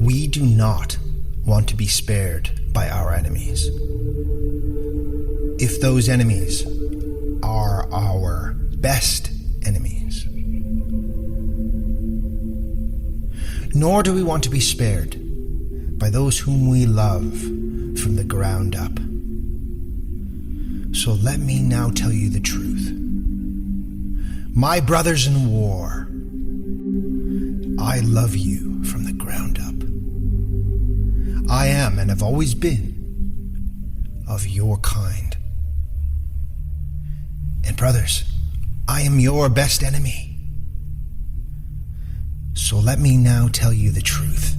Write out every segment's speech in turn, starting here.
We do not want to be spared by our enemies. If those enemies are our best enemies. Nor do we want to be spared by those whom we love from the ground up. So let me now tell you the truth. My brothers in war, I love you from the ground up. I am and have always been of your kind. And brothers, I am your best enemy. So let me now tell you the truth.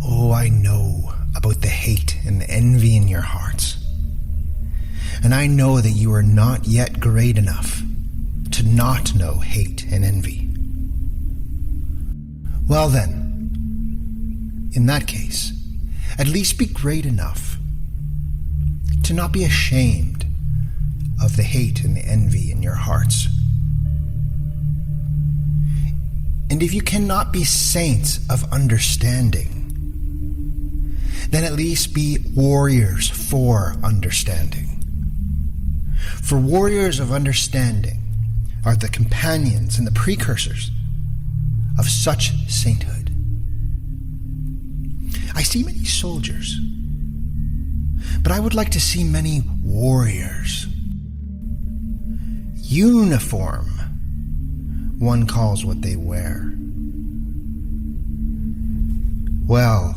Oh, I know about the hate and the envy in your hearts. And I know that you are not yet great enough to not know hate and envy. Well then, in that case, at least be great enough to not be ashamed of the hate and the envy in your hearts. And if you cannot be saints of understanding, then at least be warriors for understanding. For warriors of understanding are the companions and the precursors of such sainthood. I see many soldiers, but I would like to see many warriors. Uniform, one calls what they wear. Well,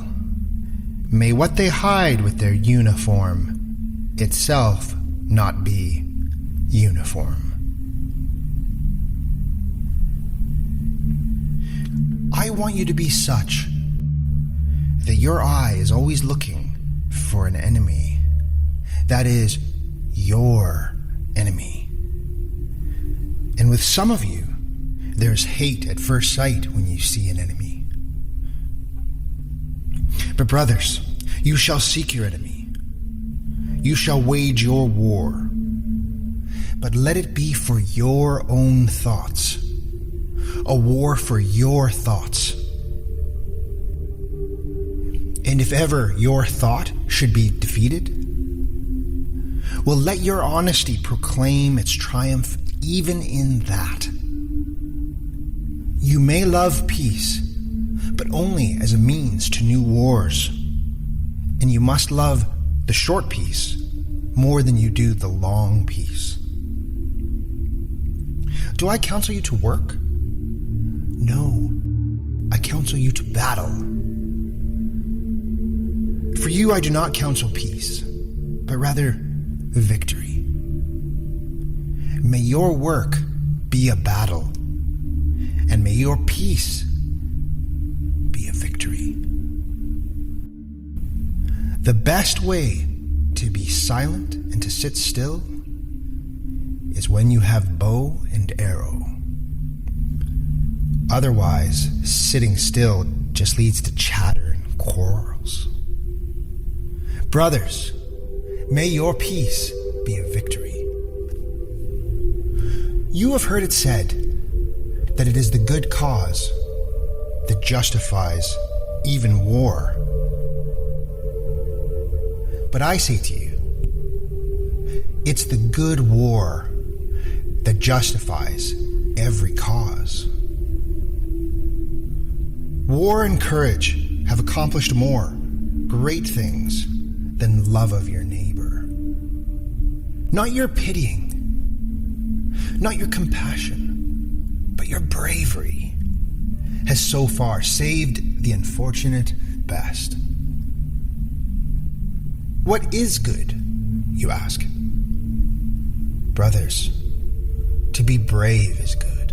may what they hide with their uniform itself not be uniform. I want you to be such that your eye is always looking for an enemy. That is, your enemy. And with some of you, there's hate at first sight when you see an enemy. But brothers, you shall seek your enemy. You shall wage your war. But let it be for your own thoughts. A war for your thoughts. And if ever your thought should be defeated, well, let your honesty proclaim its triumph even in that. You may love peace, but only as a means to new wars. And you must love the short peace more than you do the long peace. Do I counsel you to work? No, I counsel you to battle. For you I do not counsel peace, but rather victory. May your work be a battle, and may your peace be a victory. The best way to be silent and to sit still is when you have bow and arrow. Otherwise, sitting still just leads to chatter and quarrels. Brothers, may your peace be a victory. You have heard it said that it is the good cause that justifies even war. But I say to you, it's the good war that justifies every cause. War and courage have accomplished more great things than love of your neighbor. Not your pitying, not your compassion, but your bravery has so far saved the unfortunate best. What is good, you ask? Brothers, to be brave is good.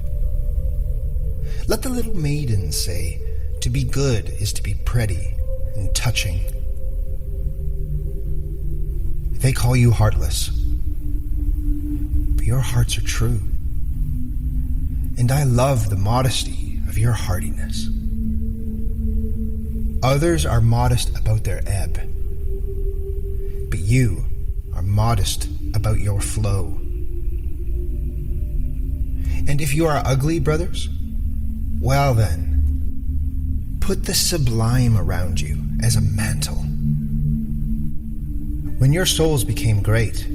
Let the little maidens say, to be good is to be pretty and touching. They call you heartless, but your hearts are true. And I love the modesty of your heartiness. Others are modest about their ebb, but you are modest about your flow. And if you are ugly, brothers, well then, Put the sublime around you as a mantle. When your souls became great,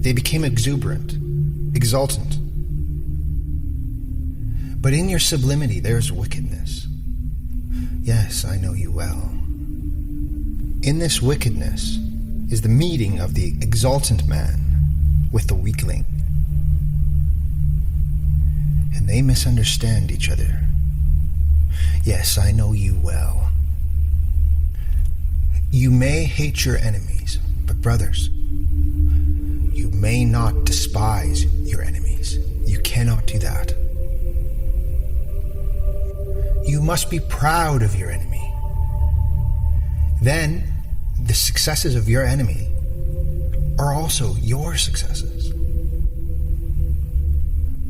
they became exuberant, exultant. But in your sublimity there's wickedness. Yes, I know you well. In this wickedness is the meeting of the exultant man with the weakling. And they misunderstand each other. Yes, I know you well. You may hate your enemies, but brothers, you may not despise your enemies. You cannot do that. You must be proud of your enemy. Then, the successes of your enemy are also your successes.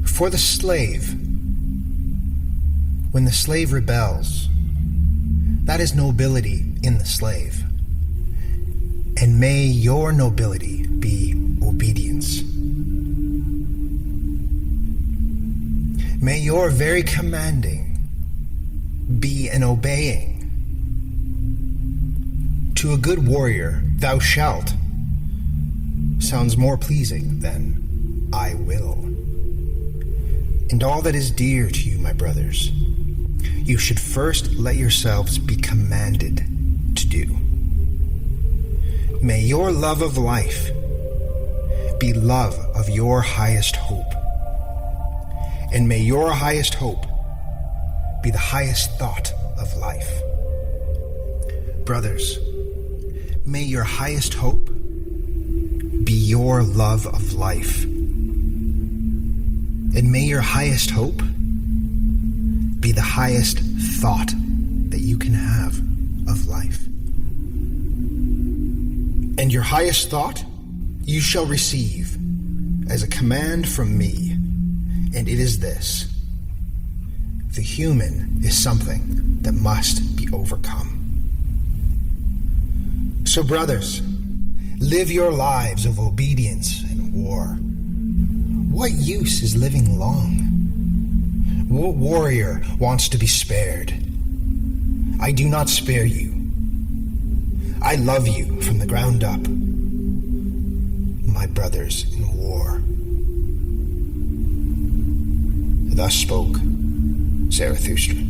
For the slave, when the slave rebels, that is nobility in the slave. And may your nobility be obedience. May your very commanding be an obeying. To a good warrior, thou shalt sounds more pleasing than I will. And all that is dear to you, my brothers, you should first let yourselves be commanded to do. May your love of life be love of your highest hope. And may your highest hope be the highest thought of life. Brothers, may your highest hope be your love of life. And may your highest hope be the highest thought that you can have of life. And your highest thought you shall receive as a command from me, and it is this: the human is something that must be overcome. So, brothers, live your lives of obedience and war. What use is living long? What warrior wants to be spared? I do not spare you. I love you from the ground up, my brothers in war. Thus spoke Zarathustra.